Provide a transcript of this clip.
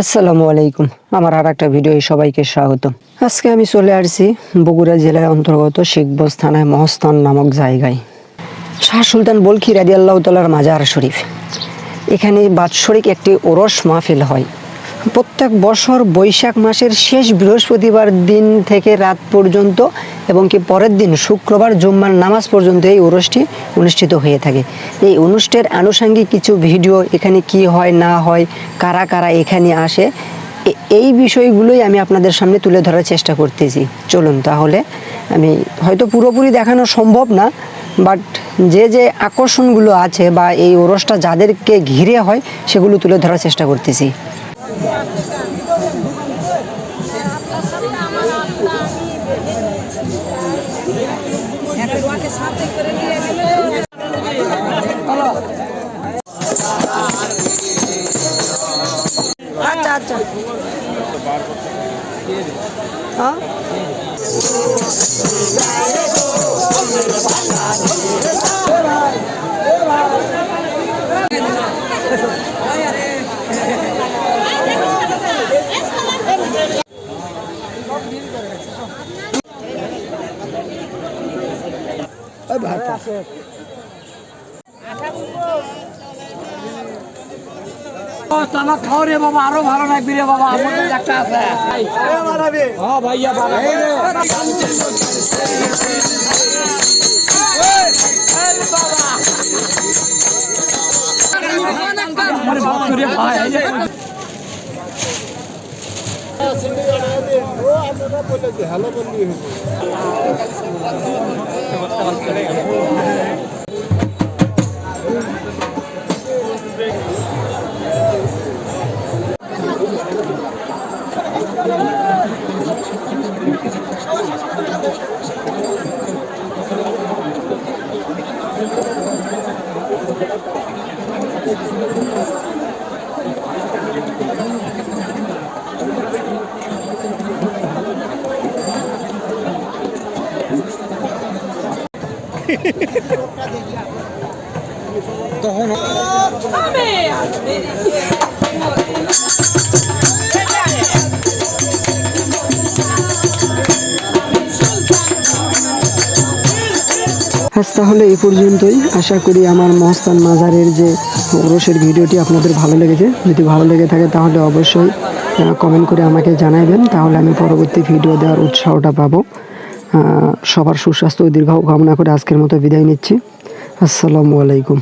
আসসালামু আলাইকুম। আমার আর একটা ভিডিও সবাইকে স্বাগত। আজকে আমি চলে আসছি বগুড়া জেলার অন্তর্গত শিখগঞ্জ থানায় মহস্থান নামক জায়গায়। শাহ সুলতান বলখি রাদিয়াল্লাহু তাআলার মাজার শরীফ। এখানে বাৎসরিক একটি ওরস মাহফিল হয়। প্রত্যেক বছর বৈশাখ মাসের শেষ বৃহস্পতিবার দিন থেকে রাত পর্যন্ত এবং কি পরের দিন শুক্রবার জুম্মার নামাজ পর্যন্ত এই ওরসটি অনুষ্ঠিত হয়ে থাকে। এই অনুষ্ঠানের আনুষঙ্গিক কিছু ভিডিও, এখানে কি হয় না হয়, কারা কারা এখানে আসে, এই বিষয়গুলোই আমি আপনাদের সামনে তুলে ধরার চেষ্টা করতেছি। চলুন তাহলে, আমি হয়তো পুরোপুরি দেখানো সম্ভব না, বাট যে যে আকর্ষণগুলো আছে বা এই ওরসটা যাদেরকে ঘিরে হয় সেগুলো তুলে ধরার চেষ্টা করতেছি। আচ্ছা আচ্ছা হ্যাঁ তামাক খাও রে বাবা, আরো ভালো লাগবে রে বাবা। আমাদের একটা আছে হ্যাঁ ভাইয়া বাবা। তখন আজ তাহলে এই পর্যন্তই। আশা করি আমার মহস্থান মাজারের যে ওরসের ভিডিওটি আপনাদের ভালো লেগেছে। যদি ভালো লেগে থাকে তাহলে অবশ্যই কমেন্ট করে আমাকে জানাবেন, তাহলে আমি পরবর্তী ভিডিও দেওয়ার উৎসাহটা পাবো। সবার সুস্বাস্থ্য ও দীর্ঘায়ু কামনা করে আজকের মতো বিদায় নিচ্ছি। আসসালামু আলাইকুম।